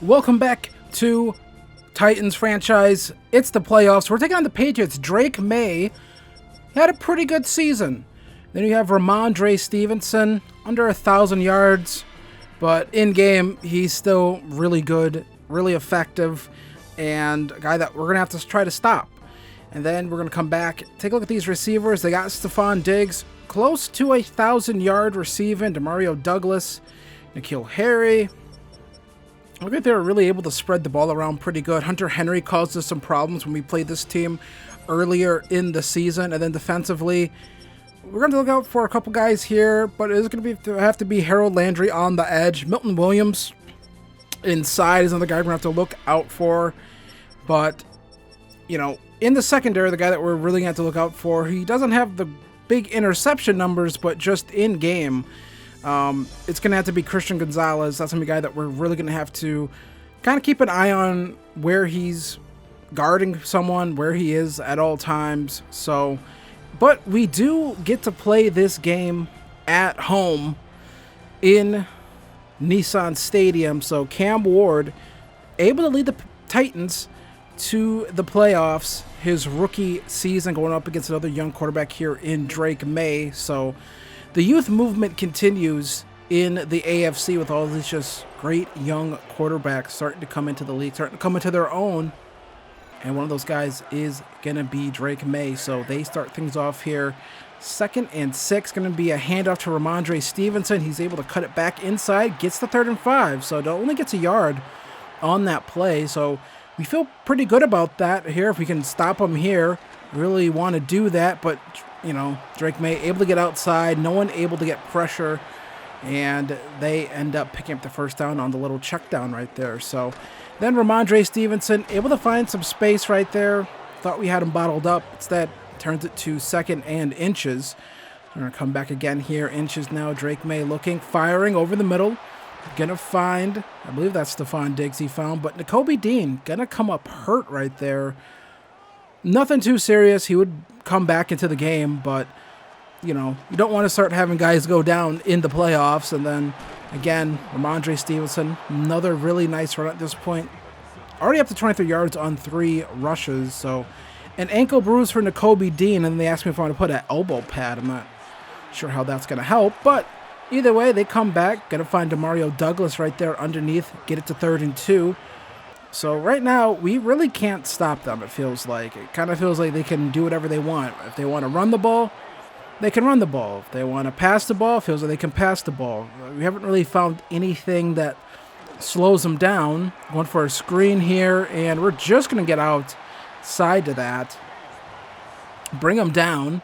Welcome back to Titans franchise. It's the playoffs. We're taking on the Patriots. Drake May had a pretty good season. Then you have Ramondre Stevenson, under 1,000 yards, but in game he's still really good, really effective, and a guy that we're gonna have to try to stop. And then we're gonna come back, take a look at these receivers. They got Stephon Diggs, close to 1,000-yard receiving. Demario Douglas, N'Keal Harry. Look like they were really able to spread the ball around pretty good. Hunter Henry caused us some problems when we played this team earlier in the season. And then defensively, we're going to look out for a couple guys here, but it's going to have to be Harold Landry on the edge. Milton Williams inside is another guy we're going to have to look out for. But, you know, in the secondary, the guy that we're really going to have to look out for, he doesn't have the big interception numbers, but just in game, it's going to have to be Christian Gonzalez. That's going to be a guy that we're really going to have to kind of keep an eye on where he's guarding someone, where he is at all times. So, but we do get to play this game at home in Nissan Stadium. So Cam Ward able to lead the Titans to the playoffs, his rookie season, going up against another young quarterback here in Drake May. So the youth movement continues in the AFC with all these just great young quarterbacks starting to come into the league, starting to come into their own. And one of those guys is going to be Drake May. So they start things off here. 2nd and 6, going to be a handoff to Ramondre Stevenson. He's able to cut it back inside, gets the 3rd and 5. So it only gets a yard on that play. So we feel pretty good about that here. If we can stop him here, really want to do that. But you know, Drake May able to get outside, no one able to get pressure, and they end up picking up the first down on the little check down right there. So then Ramondre Stevenson able to find some space right there. Thought we had him bottled up. Instead, turns it to 2nd and inches. We're going to come back again here. Inches now. Drake May looking, firing over the middle. Gonna find, I believe that's Stephon Diggs he found, but Nakobe Dean gonna come up hurt right there. Nothing too serious. He would come back into the game, but, you know, you don't want to start having guys go down in the playoffs. And then, again, Ramondre Stevenson, another really nice run at this point. Already up to 23 yards on 3 rushes. So, an ankle bruise for Nakobe Dean, and they asked me if I want to put an elbow pad. I'm not sure how that's going to help, but either way, they come back. Going to find Demario Douglas right there underneath, get it to 3rd and 2. So right now, we really can't stop them, it feels like. It kind of feels like they can do whatever they want. If they want to run the ball, they can run the ball. If they want to pass the ball, it feels like they can pass the ball. We haven't really found anything that slows them down. Going for a screen here, and we're just going to get outside to that. Bring them down,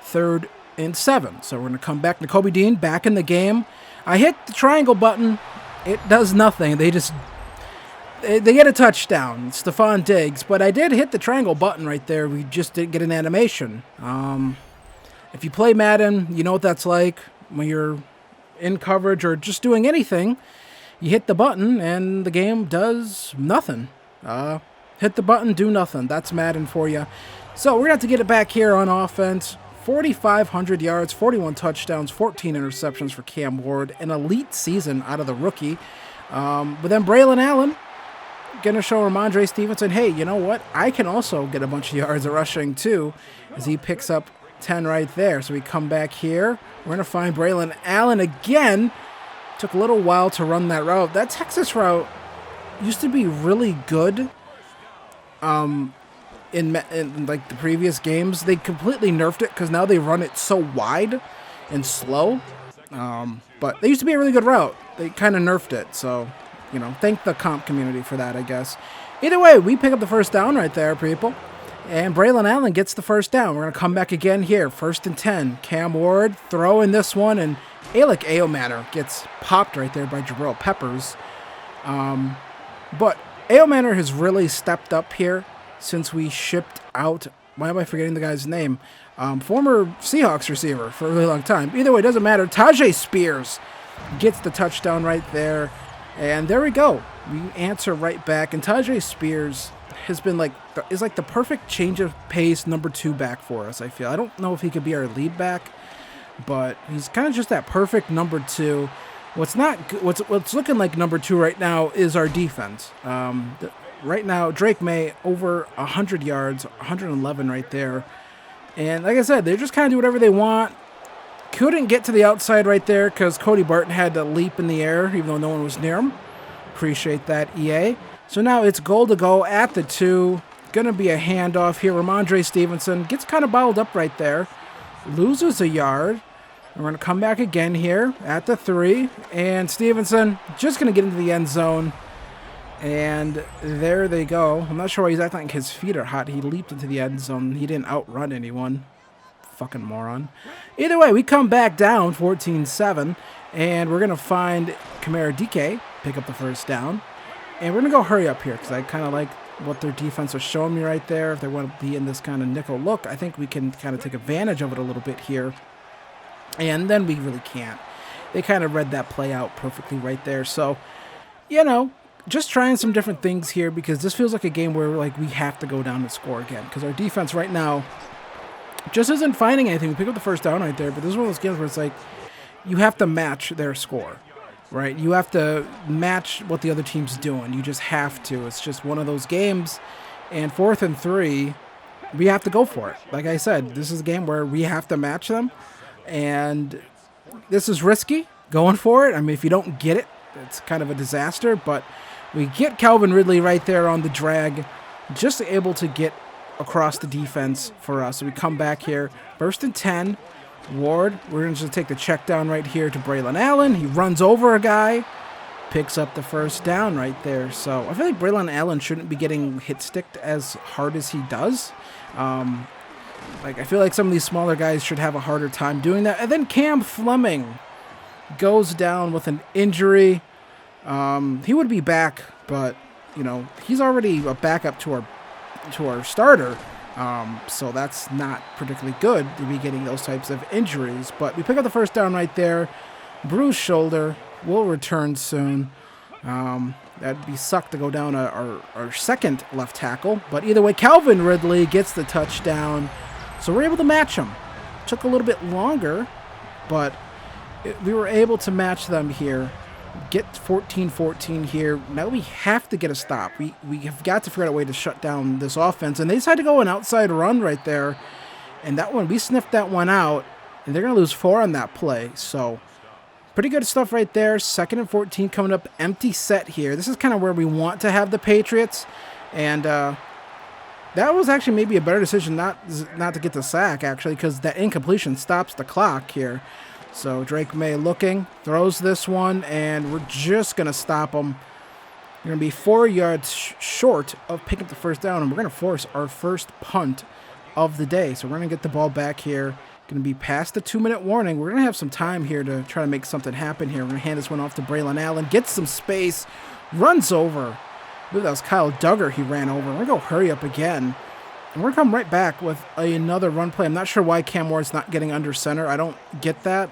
3rd and 7. So we're going to come back. Nakobe Dean back in the game. I hit the triangle button. It does nothing. They get a touchdown, Stephon Diggs, but I did hit the triangle button right there. We just didn't get an animation. If you play Madden, you know what that's like when you're in coverage or just doing anything. You hit the button and the game does nothing. Hit the button, do nothing. That's Madden for you. So we're going to have to get it back here on offense. 4,500 yards, 41 touchdowns, 14 interceptions for Cam Ward. An elite season out of the rookie. But then Braylon Allen going to show Ramondre Stevenson, hey, you know what? I can also get a bunch of yards of rushing too, as he picks up 10 right there. So we come back here. We're going to find Braylon Allen again. Took a little while to run that route. That Texas route used to be really good in like the previous games. They completely nerfed it because now they run it so wide and slow. But they used to be a really good route. They kind of nerfed it, so you know, thank the comp community for that, I guess. Either way, we pick up the first down right there, people. And Braylon Allen gets the first down. We're going to come back again here. 1st and 10. Cam Ward throwing this one, and Alec Aomanor gets popped right there by Jabril Peppers. But Aomanor has really stepped up here since we shipped out, why am I forgetting the guy's name? Former Seahawks receiver for a really long time. Either way, it doesn't matter. Tajay Spears gets the touchdown right there. And there we go. We answer right back. And Tajay Spears has been is like the perfect change of pace number 2 back for us, I feel. I don't know if he could be our lead back, but he's kind of just that perfect number 2. What's looking like number 2 right now is our defense. Right now, Drake May over 100 yards, 111 right there. And like I said, they just kind of do whatever they want. Couldn't get to the outside right there because Cody Barton had to leap in the air even though no one was near him. Appreciate that, EA. So now it's goal to go at the 2. Going to be a handoff here. Ramondre Stevenson gets kind of balled up right there. Loses a yard. We're going to come back again here at the 3. And Stevenson just going to get into the end zone. And there they go. I'm not sure why he's acting like his feet are hot. He leaped into the end zone. He didn't outrun anyone. Fucking moron. Either way, we come back down 14-7. And we're going to find Kamara DK, pick up the first down. And we're going to go hurry up here because I kind of like what their defense was showing me right there. If they want to be in this kind of nickel look, I think we can kind of take advantage of it a little bit here. And then we really can't. They kind of read that play out perfectly right there. So, you know, just trying some different things here because this feels like a game where like we have to go down and score again because our defense right now just isn't finding anything. We pick up the first down right there, but this is one of those games where it's like you have to match their score, right? You have to match what the other team's doing. You just have to. It's just one of those games. And 4th and 3, we have to go for it. Like I said, this is a game where we have to match them, and this is risky going for it. I mean, if you don't get it, it's kind of a disaster, but we get Calvin Ridley right there on the drag, just able to get across the defense for us. So we come back here, 1st and 10. Ward, we're going to just take the check down right here to Braylon Allen. He runs over a guy, picks up the first down right there. So I feel like Braylon Allen shouldn't be getting hit sticked as hard as he does. I feel like some of these smaller guys should have a harder time doing that. And then Cam Fleming goes down with an injury. He would be back, but you know he's already a backup to our starter. So that's not particularly good to be getting those types of injuries. But we pick up the first down right there. Bruised shoulder. Will return soon. That'd be suck to go down our second left tackle. But either way, Calvin Ridley gets the touchdown. So we're able to match him. Took a little bit longer, but we were able to match them here. Get 14-14 here. Now we have to get a stop. We have got to figure out a way to shut down this offense. And they decided to go an outside run right there. And that one, we sniffed that one out. And they're going to lose 4 on that play. So pretty good stuff right there. 2nd and 14 coming up. Empty set here. This is kind of where we want to have the Patriots. And that was actually maybe a better decision not to get the sack, actually, because that incompletion stops the clock here. So Drake May looking, throws this one, and we're just going to stop him. We're going to be 4 yards short of picking up the first down, and we're going to force our first punt of the day. So we're going to get the ball back here. Going to be past the 2-minute warning. We're going to have some time here to try to make something happen here. We're going to hand this one off to Braylon Allen, gets some space, runs over. I believe that was Kyle Duggar he ran over. We're going to go hurry up again. And we're going to come right back with another run play. I'm not sure why Cam Ward's not getting under center. I don't get that.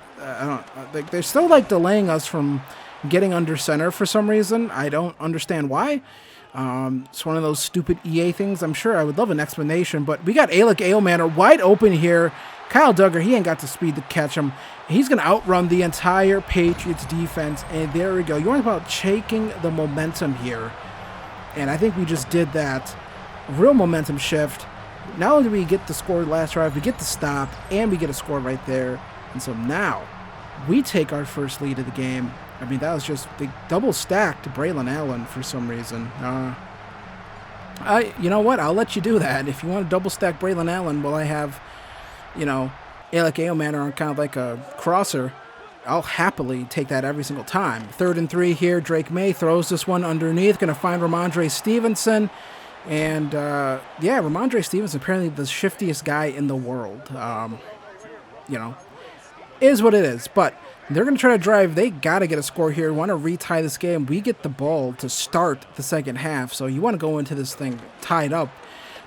They're still like delaying us from getting under center for some reason. I don't understand why. It's one of those stupid EA things. I'm sure I would love an explanation, but we got Alec Ailmanor wide open here. Kyle Duggar, he ain't got the speed to catch him. He's going to outrun the entire Patriots defense, and there we go. You want about shaking the momentum here, and I think we just did that. Real momentum shift. Not only do we get the score last drive, we get the stop, and we get a score right there. And so now we take our first lead of the game. I mean, that was just the double stack to Braylon Allen for some reason. You know what? I'll let you do that. If you want to double stack Braylon Allen, while I have, you know, Alec Ailmanor on kind of like a crosser, I'll happily take that every single time. 3rd and 3 here. Drake May throws this one underneath. Going to find Ramondre Stevenson. And, yeah, Ramondre Stevenson, apparently the shiftiest guy in the world. You know, is what it is. But they're going to try to drive. They got to get a score here. Want to retie this game. We get the ball to start the second half. So you want to go into this thing tied up.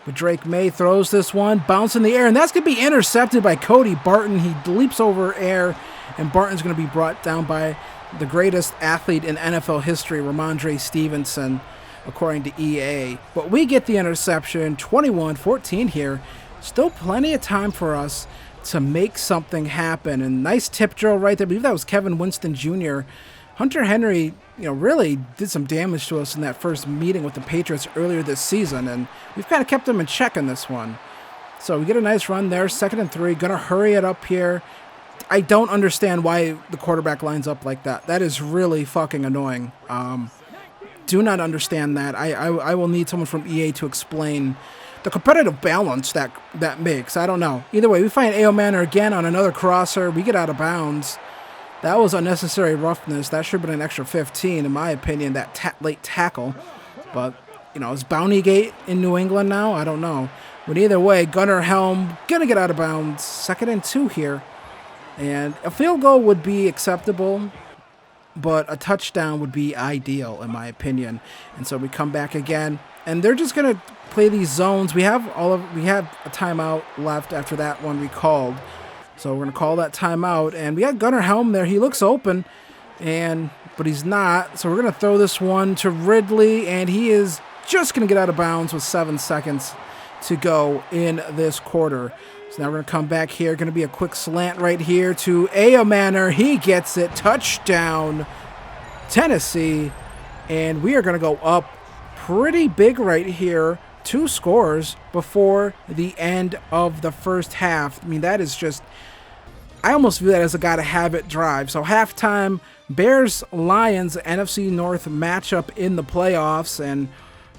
But Drake May throws this one, bounce in the air, and that's going to be intercepted by Cody Barton. He leaps over air, and Barton's going to be brought down by the greatest athlete in NFL history, Ramondre Stevenson, according to EA. But we get the interception, 21-14 here. Still plenty of time for us to make something happen. And nice tip drill right there. I believe that was Kevin Winston Jr. Hunter Henry, really did some damage to us in that first meeting with the Patriots earlier this season, and we've kind of kept him in check in this one. So we get a nice run there, 2nd and 3, gonna hurry it up here. I don't understand why the quarterback lines up like that. That is really fucking annoying. Do not understand that. I will need someone from EA to explain the competitive balance that makes. I don't know. Either way, we find A.O. Manor again on another crosser. We get out of bounds. That was unnecessary roughness. That should have been an extra 15, in my opinion, that late tackle. But, is Bountygate in New England now? I don't know. But either way, Gunnar Helm going to get out of bounds. 2nd and 2 here. And a field goal would be acceptable, but a touchdown would be ideal, in my opinion. And so we come back again, and they're just going to play these zones. We have a timeout left after that one we called. So we're going to call that timeout, and we got Gunnar Helm there. He looks open, but he's not. So we're going to throw this one to Ridley, and he is just going to get out of bounds with 7 seconds to go in this quarter. So now we're going to come back here. Going to be a quick slant right here to A.O. Manor. He gets it. Touchdown, Tennessee. And we are going to go up pretty big right here. 2 scores before the end of the first half. I mean, that is just... I almost view that as a gotta-have-it drive. So halftime, Bears-Lions NFC North matchup in the playoffs. And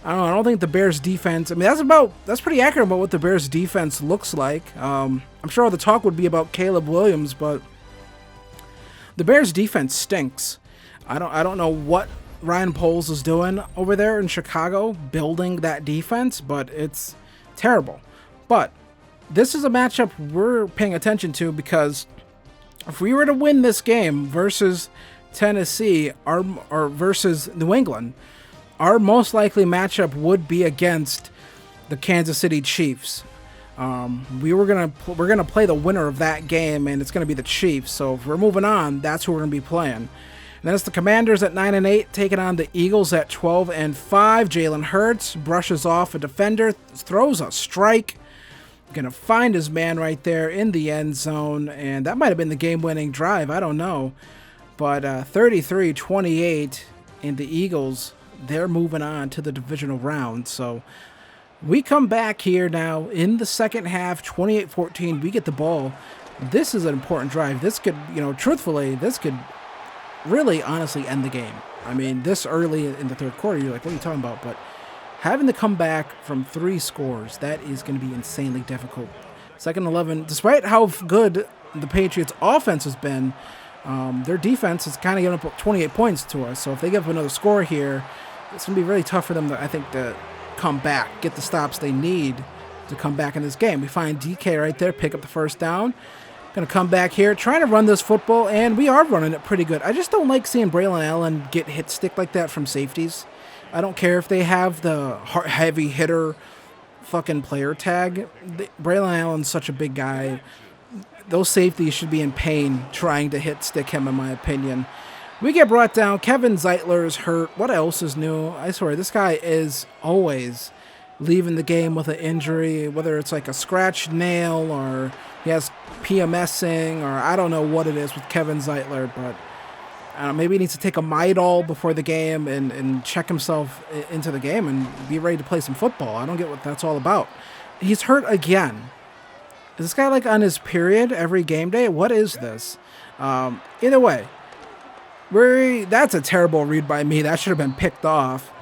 I don't think the Bears defense... I mean, that's pretty accurate about what the Bears defense looks like. I'm sure all the talk would be about Caleb Williams, but the Bears defense stinks. I don't know what Ryan Poles is doing over there in Chicago, building that defense, but it's terrible. But this is a matchup we're paying attention to, because if we were to win this game versus Tennessee or versus New England, our most likely matchup would be against the Kansas City Chiefs. We're gonna play the winner of that game, and it's gonna be the Chiefs. So if we're moving on, that's who we're gonna be playing. And then it's the Commanders at 9 and 8, taking on the Eagles at 12 and 5. Jalen Hurts brushes off a defender, throws a strike. Gonna find his man right there in the end zone, and that might have been the game-winning drive. I don't know, but 33-28, and the Eagles, they're moving on to the divisional round. So we come back here now in the second half, 28-14. We get the ball. This is an important drive. This could, truthfully, this could really honestly end the game. I mean, this early in the third quarter, you're like, what are you talking about? But having to come back from 3 scores, that is going to be insanely difficult. 2nd and 11, despite how good the Patriots' offense has been, their defense is kind of giving up 28 points to us. So if they give up another score here, it's going to be really tough for them, to come back, get the stops they need to come back in this game. We find DK right there, pick up the first down. Going to come back here, trying to run this football, and we are running it pretty good. I just don't like seeing Braylon Allen get hit stick like that from safeties. I don't care if they have the heavy hitter fucking player tag. Braylon Allen's such a big guy. Those safeties should be in pain trying to hit stick him, in my opinion. We get brought down. Kevin Zeitler is hurt. What else is new? I swear, this guy is always leaving the game with an injury, whether it's like a scratched nail or he has PMSing, or I don't know what it is with Kevin Zeitler, but maybe he needs to take a Midol before the game and check himself into the game and be ready to play some football. I don't get what that's all about. He's hurt again. Is this guy like on his period every game day? What is this? Either way, that's a terrible read by me. That should have been picked off.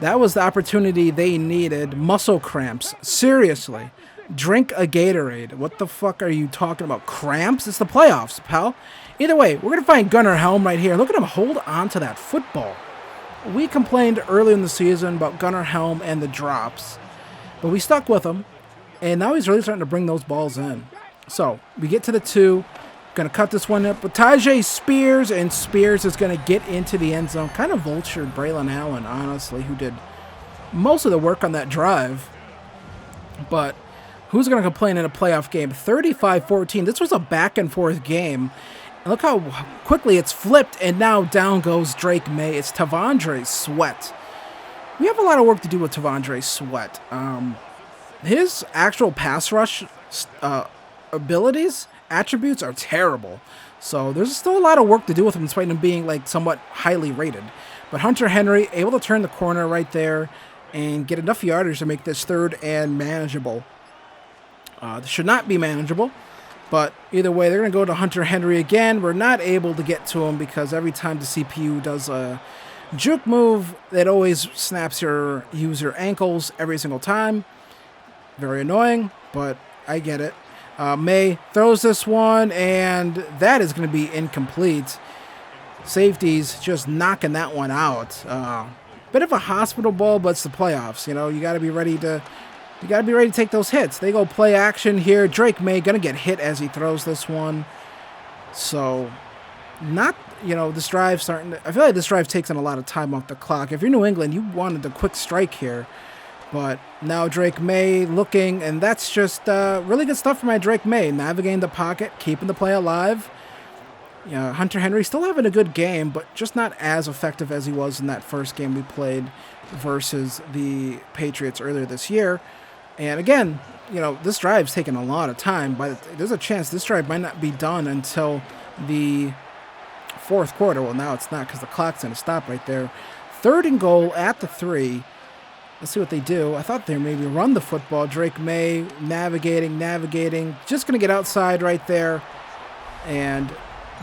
That was the opportunity they needed. Muscle cramps. Seriously. Drink a Gatorade. What the fuck are you talking about? Cramps? It's the playoffs, pal. Either way, we're going to find Gunnar Helm right here. Look at him hold on to that football. We complained early in the season about Gunnar Helm and the drops, but we stuck with him, and now he's really starting to bring those balls in. So we get to the 2. Going to cut this one up with Tajay Spears, and Spears is going to get into the end zone. Kind of vultured Braylon Allen, honestly, who did most of the work on that drive. But who's going to complain in a playoff game? 35-14. This was a back-and-forth game. And look how quickly it's flipped, and now down goes Drake May. It's Tavondre Sweat. We have a lot of work to do with Tavondre Sweat. His actual pass rush abilities, attributes are terrible. So there's still a lot of work to do with him, despite him being like somewhat highly rated. But Hunter Henry able to turn the corner right there and get enough yardage to make this third and manageable. This should not be manageable, but either way, they're going to go to Hunter Henry again. We're not able to get to him because every time the CPU does a juke move, it always snaps your user ankles every single time. Very annoying, but I get it. May throws this one, and that is going to be incomplete. Safeties just knocking that one out. Bit of a hospital ball, but it's the playoffs. You know, you got to be ready to take those hits. They go play action here. Drake May going to get hit as he throws this one. So, not, you know, this drive starting to, I feel like this drive takes in a lot of time off the clock. If you're New England, you wanted the quick strike here. But now Drake May looking, and that's just really good stuff for my Drake May. Navigating the pocket, keeping the play alive. Yeah, Hunter Henry still having a good game, but just not as effective as he was in that first game we played versus the Patriots earlier this year. And again, you know, this drive's taking a lot of time, but there's a chance this drive might not be done until the fourth quarter. Well, now it's not because the clock's going to stop right there. 3rd and goal at the 3. Let's see what they do. I thought they maybe run the football. Drake May navigating. Just going to get outside right there and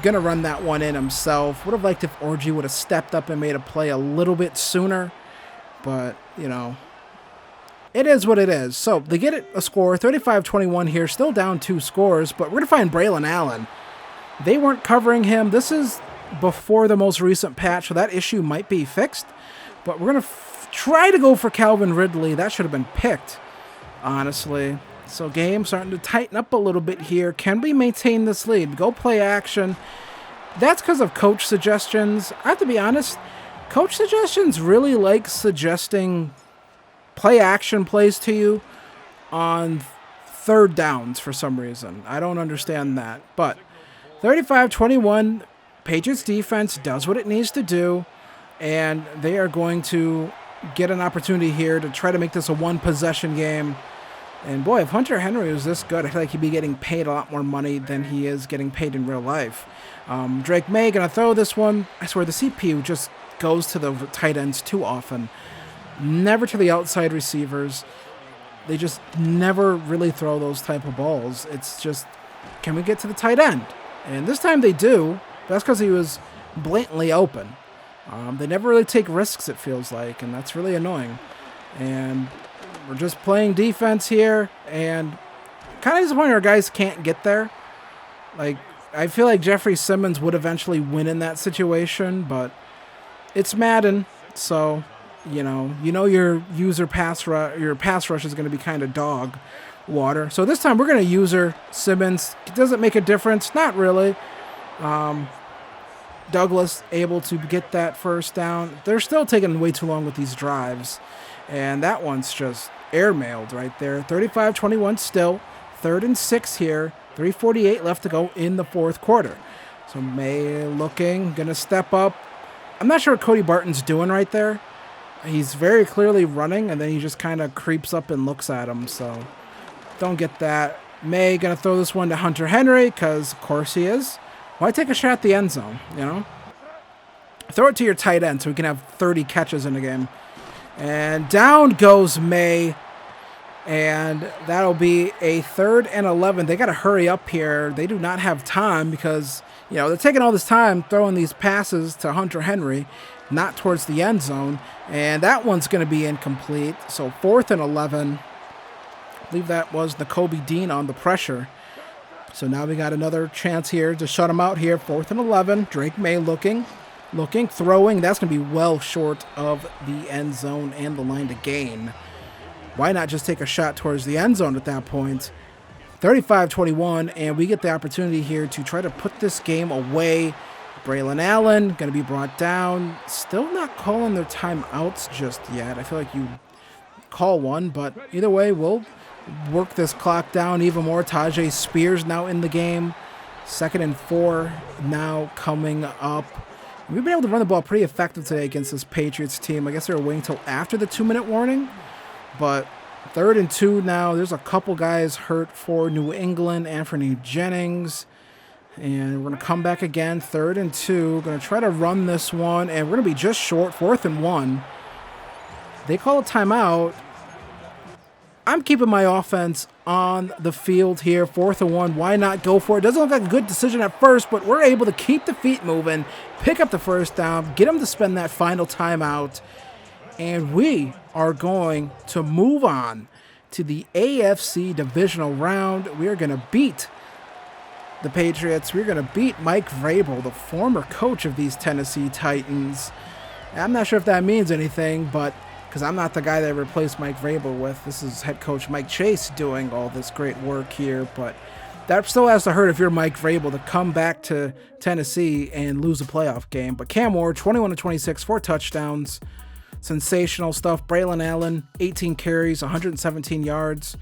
going to run that one in himself. Would have liked if Orgy would have stepped up and made a play a little bit sooner. But, you know, it is what it is. So they get it a score, 35-21 here. Still down 2 scores, but we're going to find Braylon Allen. They weren't covering him. This is before the most recent patch, so that issue might be fixed. But we're going to try to go for Calvin Ridley. That should have been picked, honestly. So game starting to tighten up a little bit here. Can we maintain this lead? Go play action. That's because of coach suggestions. I have to be honest, coach suggestions really like suggesting play action plays to you on 3rd downs for some reason. I don't understand that. But 35-21, Patriots defense does what it needs to do, and they are going to get an opportunity here to try to make this a 1-possession game. And boy, if Hunter Henry was this good, I feel like he'd be getting paid a lot more money than he is getting paid in real life. Drake May going to throw this one. I swear the CPU just goes to the tight ends too often. Never to the outside receivers. They just never really throw those type of balls. It's just, can we get to the tight end? And this time they do. That's because he was blatantly open. They never really take risks, it feels like, and that's really annoying. And we're just playing defense here, and kind of disappointed our guys can't get there. Like, I feel like Jeffrey Simmons would eventually win in that situation, but it's Madden, so you know your user pass rush is going to be kind of dog water. So this time we're going to user Simmons. Does it make a difference? Not really. Douglas able to get that first down. They're still taking way too long with these drives. And that one's just airmailed right there. 35-21 still. 3rd and 6 here. 3:48 left to go in the 4th quarter. So May looking, going to step up. I'm not sure what Cody Barton's doing right there. He's very clearly running, and then he just kind of creeps up and looks at him. So don't get that. May going to throw this one to Hunter Henry because, of course, he is. Why take a shot at the end zone, you know? Throw it to your tight end so we can have 30 catches in a game. And down goes May. And that'll be a 3rd and 11. They got to hurry up here. They do not have time because, you know, they're taking all this time throwing these passes to Hunter Henry, not towards the end zone. And that one's going to be incomplete. So 4th and 11. I believe that was Nakobe Dean on the pressure. So now we got another chance here to shut him out here. 4th and 11. Drake May looking, throwing. That's going to be well short of the end zone and the line to gain. Why not just take a shot towards the end zone at that point? 35-21, and we get the opportunity here to try to put this game away. Braylon Allen going to be brought down. Still not calling their timeouts just yet. I feel like you call one, but either way, we'll work this clock down even more. Tajay Spears now in the game. 2nd and 4 now coming up. We've been able to run the ball pretty effective today against this Patriots team. I guess they were waiting until after the 2-minute warning. But 3rd and 2 now. There's a couple guys hurt for New England. Anthony Jennings. And we're going to come back again, 3rd and 2. Going to try to run this one, and we're going to be just short, 4th and 1. They call a timeout. I'm keeping my offense on the field here, 4th and 1. Why not go for it? Doesn't look like a good decision at first, but we're able to keep the feet moving, pick up the first down, get them to spend that final timeout, and we are going to move on to the AFC divisional round. We are going to beat the Patriots. We're going to beat Mike Vrabel, the former coach of these Tennessee Titans. I'm not sure if that means anything, but because I'm not the guy that replaced Mike Vrabel with. This is head coach Mike Chase doing all this great work here, but that still has to hurt if you're Mike Vrabel to come back to Tennessee and lose a playoff game. But Cam Ward, 21-26, 4 touchdowns. Sensational stuff. Braylon Allen, 18 carries, 117 yards.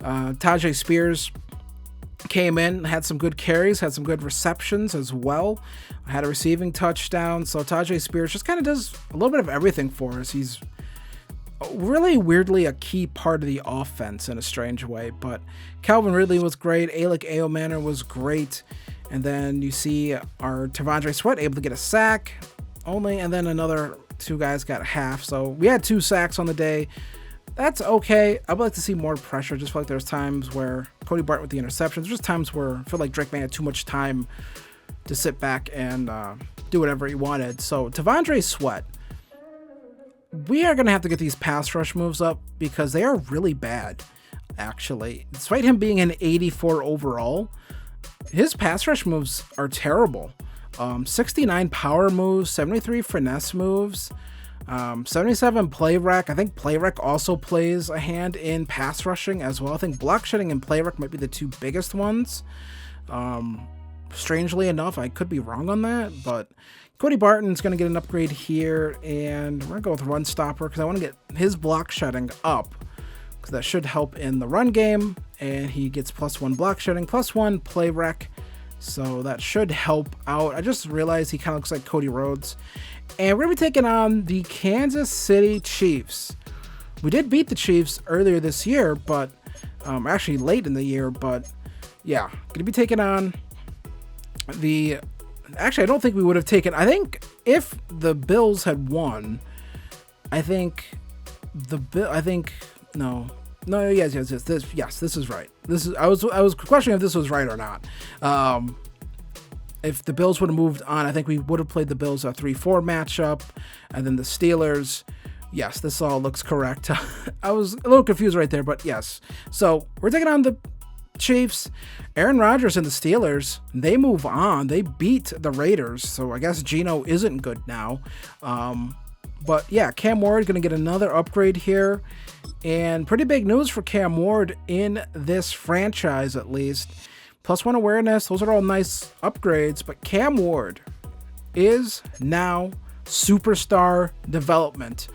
Tajay Spears came in, had some good carries, had some good receptions as well. Had a receiving touchdown. So Tajay Spears just kind of does a little bit of everything for us. He's really weirdly a key part of the offense in a strange way. But Calvin Ridley was great. Alec Ayomanor was great. And then you see our T'Vondre Sweat able to get a sack only, and then another 2 guys got half. So we had 2 sacks on the day. That's okay. I would like to see more pressure. Just feel like there's times where Cody Barton with the interceptions. There's times where I feel like Drake May had too much time to sit back and do whatever he wanted. So T'Vondre Sweat, we are going to have to get these pass rush moves up because they are really bad, actually. Despite him being an 84 overall, his pass rush moves are terrible. 69 power moves, 73 finesse moves, 77 play rec. I think play rec also plays a hand in pass rushing as well. I think block shedding and play rec might be the 2 biggest ones. Strangely enough, I could be wrong on that, but Cody Barton's going to get an upgrade here, and we're going to go with run stopper because I want to get his block shedding up because that should help in the run game, and he gets +1 block shedding, +1 play rec, so that should help out. I just realized he kind of looks like Cody Rhodes, and we're going to be taking on the Kansas City Chiefs. We did beat the Chiefs earlier this year, but actually late in the year, but yeah, going to be taking on the... Actually, I don't think we would have taken... I think if the Bills had won, I think the no, yes, this is right. This is I was questioning if this was right or not. If the Bills would have moved on, I think we would have played the Bills a 3-4 matchup, and then the Steelers. Yes, this all looks correct. I was a little confused right there, but yes. So we're taking on the Chiefs. Aaron Rodgers and the Steelers, they move on. They beat the Raiders, so I guess Geno isn't good now. But yeah, Cam Ward going to get another upgrade here, and pretty big news for Cam Ward in this franchise, at least. +1 awareness, those are all nice upgrades, but Cam Ward is now superstar development.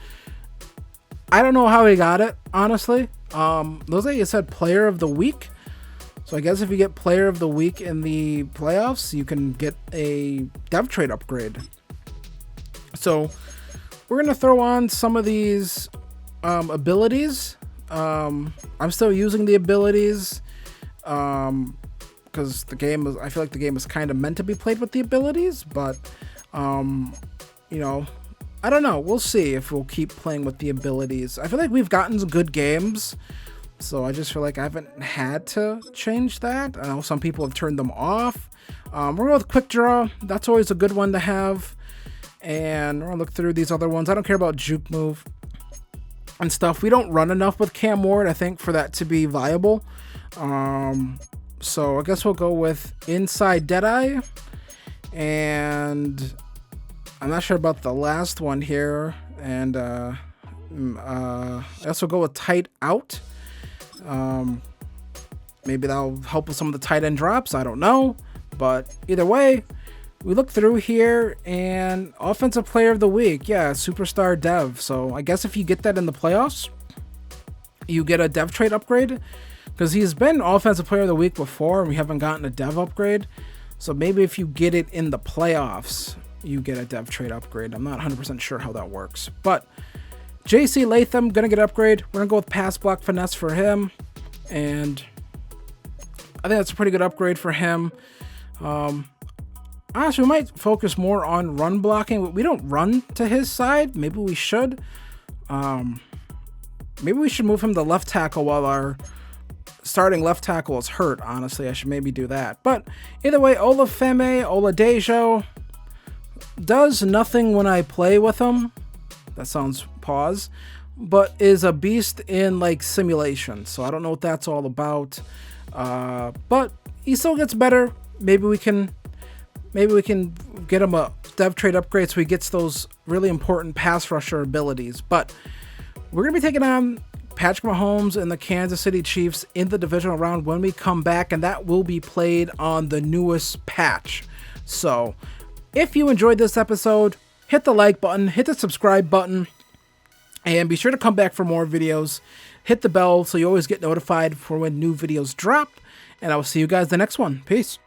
I don't know how he got it, honestly. Those days said player of the week. So I guess if you get player of the week in the playoffs, you can get a dev trade upgrade. So we're going to throw on some of these abilities. I'm still using the abilities because the game is, I feel like the game is kind of meant to be played with the abilities, but you know, I don't know. We'll see if we'll keep playing with the abilities. I feel like we've gotten some good games, so I just feel like I haven't had to change that. I know some people have turned them off. We're going with quick draw. That's always a good one to have. And we're going to look through these other ones. I don't care about juke move and stuff. We don't run enough with Cam Ward, I think, for that to be viable. So I guess we'll go with inside Deadeye. And I'm not sure about the last one here. And I guess we'll go with tight out. Maybe that'll help with some of the tight end drops. I don't know. But either way, we look through here, and offensive player of the week. Yeah, superstar dev. So I guess if you get that in the playoffs, you get a dev trade upgrade. Because he's been offensive player of the week before, and we haven't gotten a dev upgrade. So maybe if you get it in the playoffs, you get a dev trade upgrade. I'm not 100% sure how that works. But JC Latham, going to get an upgrade. We're going to go with pass block finesse for him. And I think that's a pretty good upgrade for him. Honestly, we might focus more on run blocking. We don't run to his side. Maybe we should. Maybe we should move him to left tackle while our starting left tackle is hurt. Honestly, I should maybe do that. But either way, Oladejo does nothing when I play with him. That sounds pause. But is a beast in like simulation. So I don't know what that's all about. But he still gets better. Maybe we can get him a dev trade upgrade so he gets those really important pass rusher abilities. But we're going to be taking on Patrick Mahomes and the Kansas City Chiefs in the divisional round when we come back, and that will be played on the newest patch. So if you enjoyed this episode, hit the like button, hit the subscribe button, and be sure to come back for more videos. Hit the bell so you always get notified for when new videos drop, and I will see you guys in the next one. Peace.